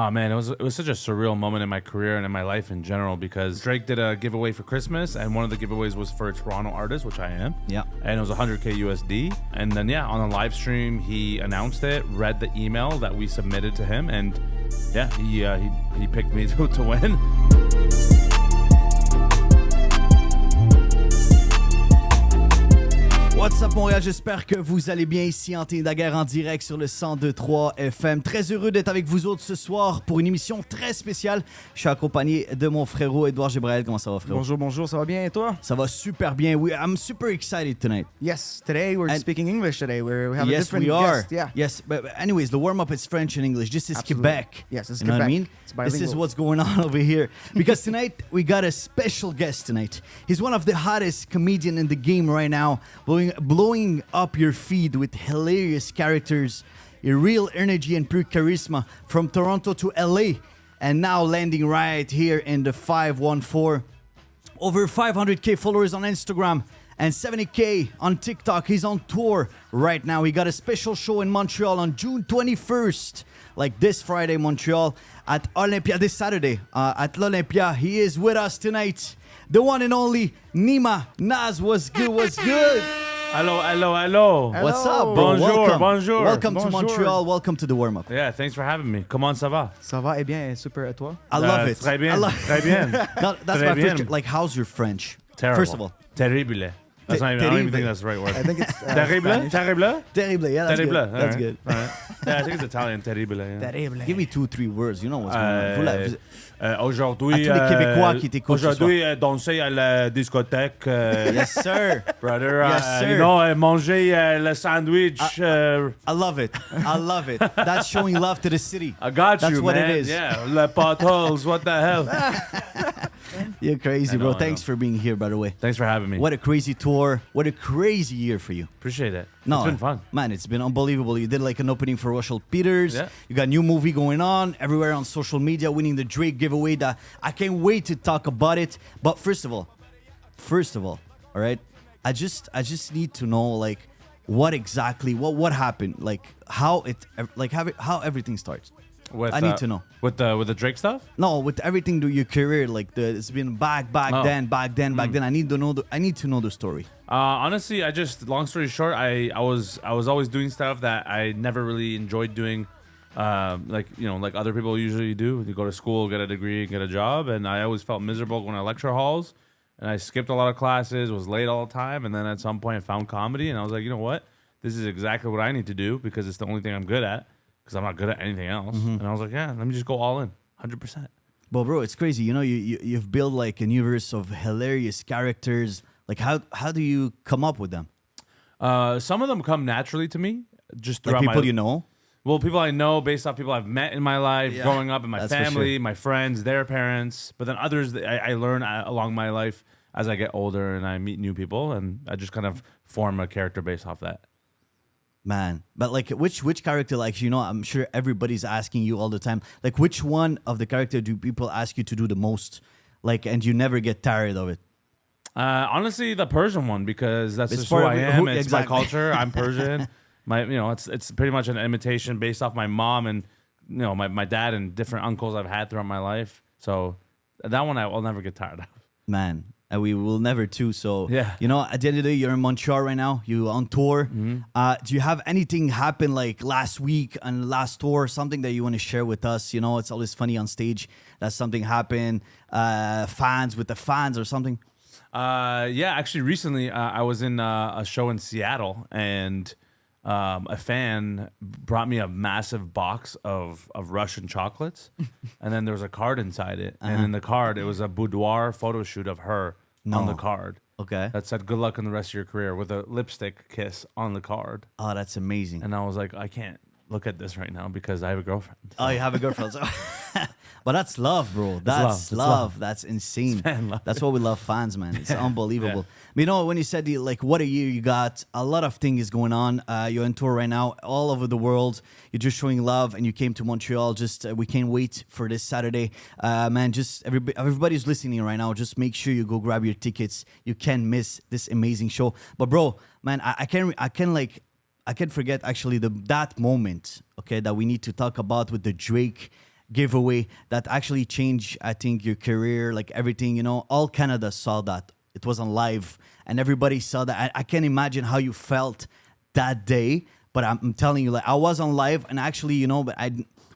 Oh man, it was such a surreal moment in my career and in my life in general because Drake did a giveaway for Christmas, and one of the giveaways was for a Toronto artist, which I am. Yeah. And it was 100K USD. And then on a live stream, he announced it, read the email that we submitted to him, and he picked me to win. What's up Montréal, j'espère que vous allez bien ici en Daguerre en direct sur le 102.3 FM. Très heureux d'être avec vous autres ce soir pour une émission très spéciale. Je suis accompagné de mon frérot Edouard Gibrael. Comment ça va, frérot? Bonjour, ça va bien et toi? Ça va super bien. I'm super excited tonight. Yes, today we're speaking English today. We have a yes, different we are. guest. Yeah. Yes, but anyways, the warm-up is French and English. This is Absolutely. Quebec. Yes, it's you know Quebec. what I mean? It's bilingual. This is what's going on over here. Because tonight, we got a special guest tonight. He's one of the hottest comedians in the game right now, blowing up your feed with hilarious characters, a real energy and pure charisma from Toronto to LA, and now landing right here in the 514. Over 500K followers on Instagram and 70K on TikTok. He's on tour right now. He got a special show in Montreal on June 21st, like this Friday, Montreal, at Olympia, this Saturday at l'Olympia. He is with us tonight. The one and only Neema. Nas, what's good? Hello. What's up, bro? Bonjour. Welcome to Montreal. Welcome to the warm-up. Yeah, thanks for having me. Comment ça va? Ça va, bien, super, et toi? I love it. Très bien. Très bien. No, that's Très my bien. first. Like, how's your French? Terrible. First of all. Terrible. That's not even, I don't even think that's the right word. I think it's Terrible? Spanish. Terrible. Yeah, that's Terrible. good. That's All right. good. All right. Yeah, I think it's Italian. Terrible. Yeah. Terrible. Give me 2-3 words. You know what's going on. Aujourd'hui, À tous les Québécois qui t'écoutent ce aujourd'hui, danser à la discothèque. Yes, sir. Brother, Yes, sir. you know, manger le sandwich. I love it. That's showing love to the city. I got That's you, what man. it is. Yeah, le potholes. What the hell? You're crazy, I bro. know. Thanks for being here, by the way. Thanks for having me. What a crazy tour. What a crazy year for you. Appreciate it. No, It's been fun. Man, it's been unbelievable. You did like an opening for Russell Peters. Yeah. You got a new movie going on everywhere on social media, winning the Drake giveaway. That I can't wait to talk about it. But first of all, all right, I just need to know like what exactly what happened, like how everything starts. I need to know. With the Drake stuff. No, with everything to your career, like it's been back then. I need to know the story. Honestly, long story short, I was always doing stuff that I never really enjoyed doing. Like other people usually do. You go to school, get a degree, get a job, and I always felt miserable going to lecture halls. And I skipped a lot of classes, was late all the time, and then at some point I found comedy, and I was like, you know what? This is exactly what I need to do because it's the only thing I'm good at. Because I'm not good at anything else. And I was like, yeah, let me just go all in, 100%. But bro, it's crazy. You know, you've built like a universe of hilarious characters. Like how do you come up with them? Some of them come naturally to me, just throughout Like people my... you know? Well, people I know based off people I've met in my life, Yeah, growing up, in my that's for family, sure. my friends, their parents. But then others I learn along my life as I get older and I meet new people. And I just kind of form a character based off that. Man, but like which character, like, you know, I'm sure everybody's asking you all the time, like which one of the character do people ask you to do the most, like, and you never get tired of it? Honestly, the Persian one, because that's It's just who part I of- am. who- It's exactly. my culture. I'm Persian. It's pretty much an imitation based off my mom and my dad and different uncles I've had throughout my life. So that one I'll never get tired of. Man, and we will never too. So, Yeah. you know, at the end of the day, you're in Montreal right now. You on tour. Do you have anything happen like last week and last tour, something that you want to share with us? You know, it's always funny on stage that something happened, fans with the fans or something. Yeah, actually, recently I was in a show in Seattle, and a fan brought me a massive box of Russian chocolates, and then there was a card inside it, and in the card it was a boudoir photo shoot of her on the card. Okay. That said, "Good luck in the rest of your career," with a lipstick kiss on the card. Oh, that's amazing. And I was like, I can't look at this right now because I have a girlfriend. Oh, you have a girlfriend. So but that's love, bro. That's love. love. That's insane. fan love. That's why we love fans, man. It's unbelievable. But you know, when you said like what a year you got, a lot of things going on. You're on tour right now all over the world. You're just showing love, and you came to Montreal. Just we can't wait for this Saturday, man. Just everybody's listening right now. Just make sure you go grab your tickets. You can't miss this amazing show. But bro, man, I can't forget actually that moment, okay, that we need to talk about with the Drake giveaway that actually changed, I think, your career, like everything. All Canada saw that. It was on live, and everybody saw that. I can't imagine how you felt that day, but I'm telling you, like I was on live, and actually, but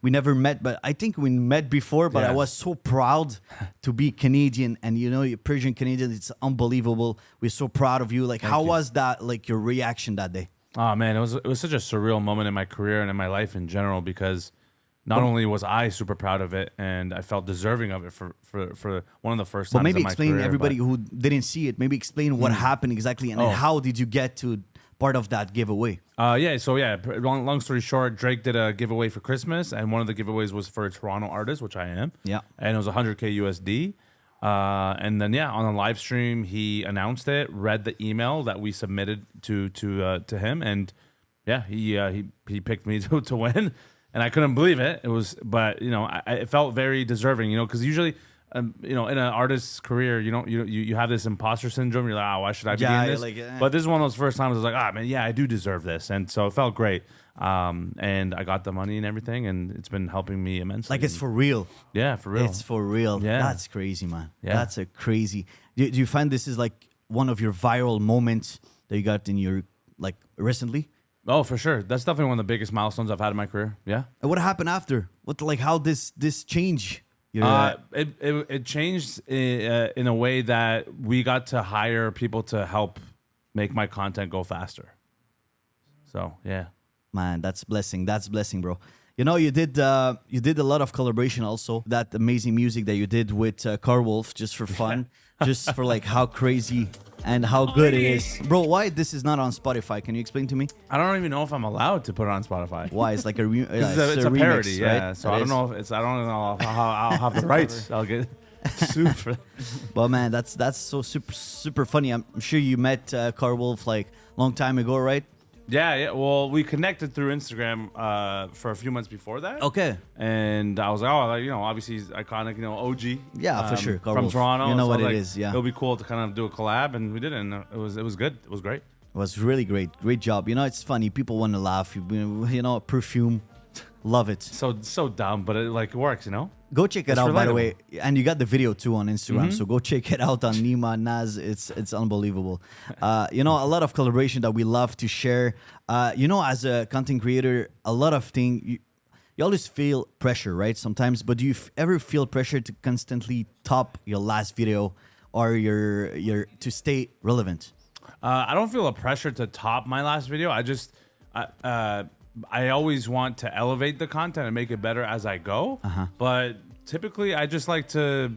we never met, but I think we met before. But I was so proud to be Canadian, and you're Persian Canadian. It's unbelievable. We're so proud of you. Like, how was that? Like your reaction that day? Oh man, it was such a surreal moment in my career and in my life in general, because not only was I super proud of it, and I felt deserving of it for one of the first times. But maybe in my explain career, everybody who didn't see it. Maybe explain what happened exactly, and then how did you get to part of that giveaway? Long story short, Drake did a giveaway for Christmas, and one of the giveaways was for a Toronto artist, which I am. Yeah. And it was $100K USD. And then on a live stream, he announced it, read the email that we submitted to him, and he picked me to win, and I couldn't believe it. It felt very deserving, because usually. In an artist's career, you have this imposter syndrome. You're like, why should I be doing this? But this is one of those first times I was like, I do deserve this, and so it felt great. And I got the money and everything, and it's been helping me immensely. Like it's for real. Yeah, for real. It's for real. Yeah. That's crazy, man. Yeah. That's a crazy. Do you find this is like one of your viral moments that you got in your recently? Oh, for sure. That's definitely one of the biggest milestones I've had in my career. Yeah. And what happened after? How this change? It changed in a way that we got to hire people to help make my content go faster. So yeah, man, that's blessing. That's blessing, bro. You did a lot of collaboration also. That amazing music that you did with Car Wolf, just for fun, just for how crazy and how good it is, bro. Why this is not on Spotify? Can you explain to me? I don't even know if I'm allowed to put it on Spotify. Why? It's like a it's a remix, parody, yeah. right? So I don't know if I don't know how I'll have the rights. I'll get sued for that. But man, that's so super funny. I'm sure you met Car Wolf long time ago, right? Yeah. Well, we connected through Instagram for a few months before that. Okay. And I was like, obviously he's iconic, OG. Yeah, for sure. Car from Wolf. Toronto. You know so what it is, yeah. It'll be cool to kind of do a collab, and we did it, and it was good. It was great. It was really great. Great job. It's funny. People want to laugh. Perfume. Love it. So dumb, but it works, Go check it out, by the way. And you got the video too on Instagram, so go check it out on Neema, Naz. It's unbelievable. A lot of collaboration that we love to share. As a content creator, a lot of things, you always feel pressure, right? Sometimes, but do you ever feel pressure to constantly top your last video or your to stay relevant? I don't feel a pressure to top my last video. I always want to elevate the content and make it better as I go. But typically, I just like to,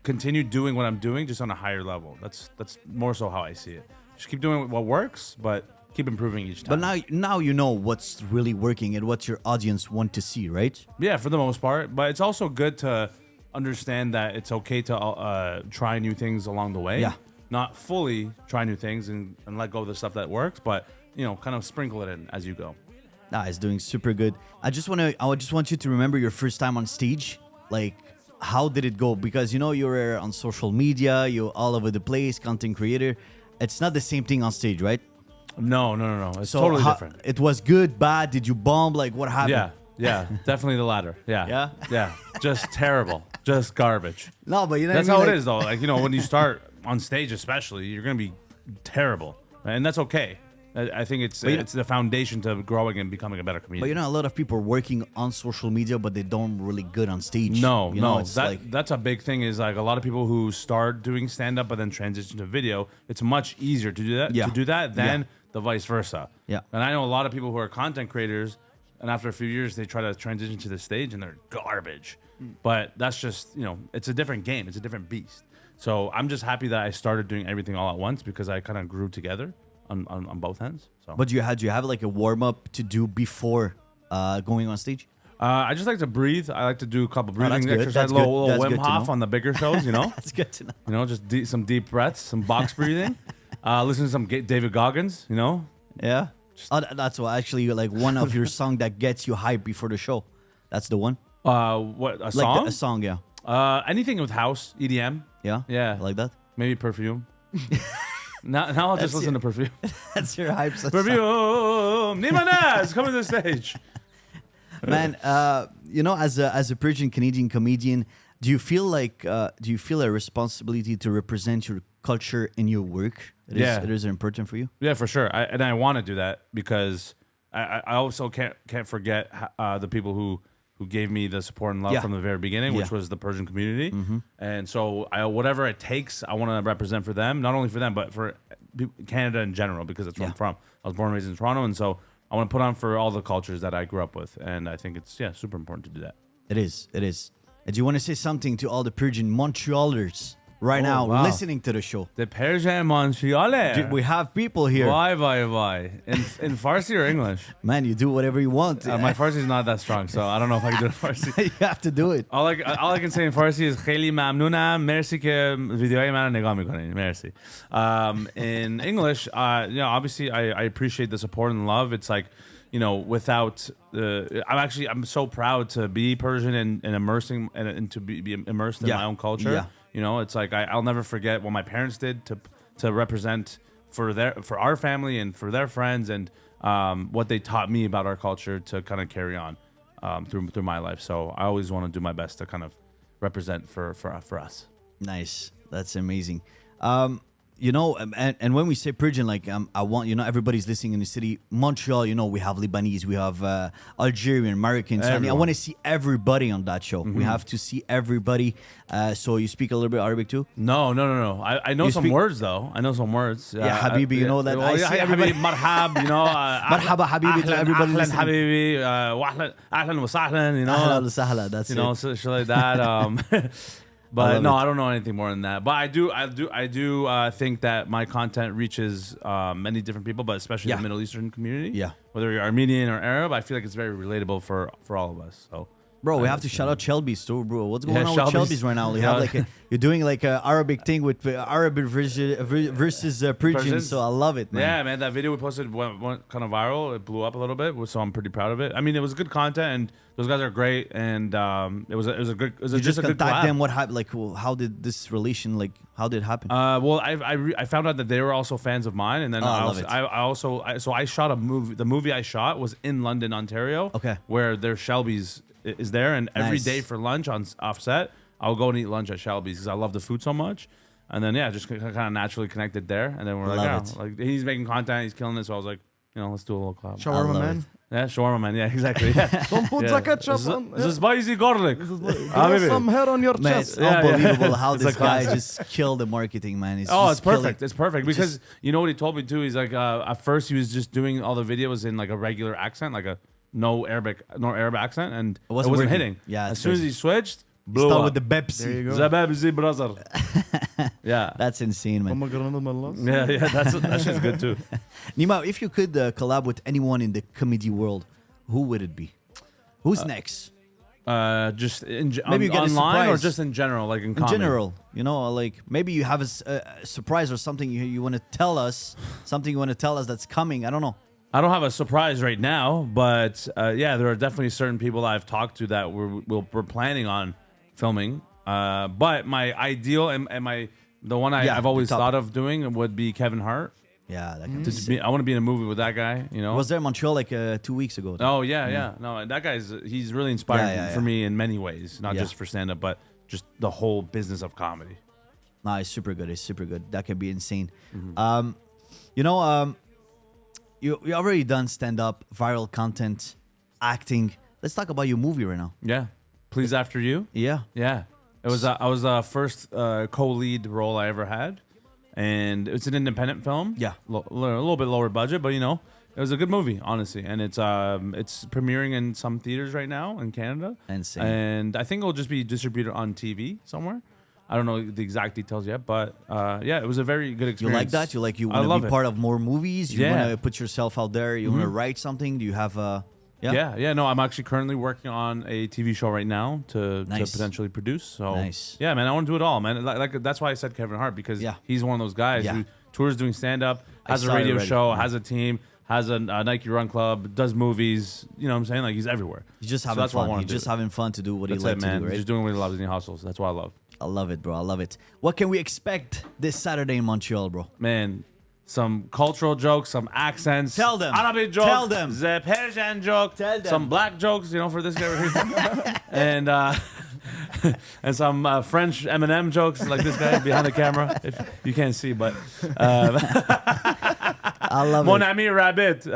continue doing what I'm doing just on a higher level. That's more so how I see it. Just keep doing what works, but keep improving each time. But now you know what's really working and what your audience want to see, right? Yeah, for the most part. But it's also good to understand that it's okay to try new things along the way. Yeah. Not fully try new things and let go of the stuff that works, but kind of sprinkle it in as you go. Nah, it's doing super good. I just want you to remember your first time on stage. How did it go? Because you were on social media, you're all over the place, content creator. It's not the same thing on stage, right? No. It's totally different. It was good, bad. Did you bomb? What happened? Yeah, definitely the latter. Yeah. Yeah. Just terrible. Just garbage. No, but that's how it is, though. When you start on stage, especially, you're gonna be terrible, and that's okay. I think it's the foundation to growing and becoming a better comedian. But a lot of people are working on social media, but they don't really good on stage. No. That's a big thing. Is a lot of people who start doing stand up but then transition to video. It's much easier to do that. Yeah. To do that than the vice versa. Yeah. And I know a lot of people who are content creators, and after a few years they try to transition to the stage and they're garbage. But that's just it's a different game. It's a different beast. So I'm just happy that I started doing everything all at once because I kind of grew together. On both ends. So. But do you have a warm up to do before going on stage? I just like to breathe. I like to do a couple breathing exercises. That's little good. Wim Hof on the bigger shows, That's good to know. Just some deep breaths, some box breathing. Listen to some David Goggins, Yeah. That's what actually one of your song that gets you hype before the show. That's the one. What, a song? A song, yeah. Anything with house, EDM. Yeah. Yeah. Like that. Maybe Perfume. Now I'll just listen to Perfume. That's your hype song. Perfume. Neema Naz, come to the stage. Man, as a Persian Canadian comedian, do you feel a responsibility to represent your culture in your work? It is important for you. Yeah, for sure. I want to do that because I also can't forget the people who gave me the support and love from the very beginning, which was the Persian community. And so whatever it takes, I want to represent for them, not only for them, but for Canada in general, because that's where I'm from. I was born and raised in Toronto, and so I want to put on for all the cultures that I grew up with. And I think it's, super important to do that. It is. And do you want to say something to all the Persian Montrealers right now listening to the show? The Persian Montreal. We have people here. Why? In Farsi or English? Man, you do whatever you want. My Farsi is not that strong, so I don't know if I can do it in Farsi. You have to do it. All I can say in Farsi is خیلی ممنونم مرسی که ویدیوهای من نگاه میکنین مرسی. In English, obviously I appreciate the support and love. It's like, without I'm so proud to be Persian and immersing and to be immersed in my own culture. It's like I'll never forget what my parents did to represent for our family and for their friends, and what they taught me about our culture to kind of carry on through my life. So I always want to do my best to kind of represent for us. Nice. That's amazing. And when we say Persian, like I want, everybody's listening in the city. Montreal, we have Lebanese, we have Algerian, Americans. I want to see everybody on that show. We have to see everybody. So you speak a little bit Arabic too? No. I know some words though. I know some words. Yeah, Habibi, you know that. I see everybody. Marhab, Marhaba Habibi to everybody. Ahlan Habibi, ahlan wa sahlan, Ahlan wa sahlan, that's it. So shit like that. But no, I don't know anything more than that. But I do think that my content reaches many different people, but especially the Middle Eastern community. Yeah. Whether you're Armenian or Arab, I feel like it's very relatable for all of us. So. Bro, we have to shout out Shelby's too, bro. What's going on with Shelby's right now? You have you're doing like an Arabic thing with Arabic versus Persian, so I love it, man. Yeah, man, that video we posted went kind of viral. It blew up a little bit, so I'm pretty proud of it. I mean, it was good content, and those guys are great, and it was a good. It was just a good collab. Them. What happened? Like, how did this relation? Like, how did it happen? Well, I found out that they were also fans of mine, and then I shot a movie. The movie I shot was in London, Ontario. Okay, where their Shelby's is there, and every day for lunch on offset, I'll go and eat lunch at Shelby's because I love the food so much. And then just kind of naturally connected there, and then we're like he's making content, he's killing it, so I was like, let's do a little collab. Shawarma man. Yeah, shawarma man. Yeah, exactly. Yeah. Don't put the ketchup on. This is spicy garlic. Some hair on your chest. It's unbelievable how this guy just killed the marketing, man. It's perfect. It's perfect because you know what he told me too. He's like, at first he was just doing all the videos in like a regular accent, like a no Arab accent, and it wasn't hitting. Yeah, as soon as he switched, blew Start up. with the Pepsi. There you go. The Pepsi, brother. Yeah, that's insane, man. Yeah, that shit's good too. Neema, if you could collab with anyone in the comedy world, who would it be? Who's next? Just maybe you get online or just in general, like in comedy? general, like maybe you have a surprise or something you want to tell us, that's coming. I don't know. I don't have a surprise right now, but there are definitely certain people I've talked to that we're planning on filming. But my ideal and the one I've always thought of doing would be Kevin Hart. Yeah, that I want to be in a movie with that guy. Was there in Montreal like 2 weeks ago? Oh yeah. No, that he's really inspired for me in many ways, not just for stand up, but just the whole business of comedy. No, it's super good. That could be insane. Mm-hmm. You already done stand-up, viral content, acting. Let's talk about your movie right now. Yeah. Please After You? Yeah. Yeah. It was I was the first co-lead role I ever had. And it's an independent film. Yeah. A little bit lower budget, but it was a good movie, honestly. And it's premiering in some theaters right now in Canada. Insane. And I think it'll just be distributed on TV somewhere. I don't know the exact details yet, but it was a very good experience. You like that? You want to be part of more movies? You want to put yourself out there? You want to write something? Do you have No, I'm actually currently working on a TV show right now to potentially produce. So yeah, man, I want to do it all, man. Like that's why I said Kevin Hart, because he's one of those guys who tours doing stand-up, has a radio show, has a team, has a Nike Run Club, does movies. You know what I'm saying? Like he's everywhere. He's just having fun. He's just having fun to do what he loves to do, right? Just doing what he loves and he hustles. That's what I love. I love it, bro. I love it. What can we expect this Saturday in Montreal, bro? Man, some cultural jokes, some accents. Tell them. Arabic jokes. Tell them. The Persian joke. Tell them. Some black jokes, for this guy right here. and and some French M&M jokes, like this guy behind the camera. If you can't see, but I love Mon it. ami rabbit.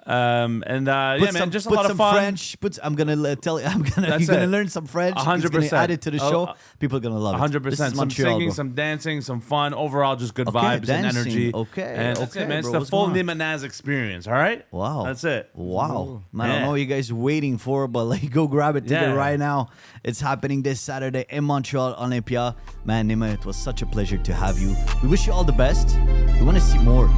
Yeah, man, just a lot of fun. French. I'm gonna tell you. You're That's gonna it. learn some French. 100%. He's gonna add it to the show. People are gonna love it. 100%. This is Some Montreal, singing, bro. some dancing, some fun. Overall, just good Okay, vibes and dancing. energy. Okay, And that's okay, it, man. It's bro. the What's full going on? Neema experience, all right? Wow. That's it. Wow. Man, I Yeah. don't know what you guys waiting for, but like go grab it ticket Yeah. right now. It's happening this Saturday in Montreal, Olympia. Man, Neema, it was such a pleasure to have you. We wish you all the best. We want to see more.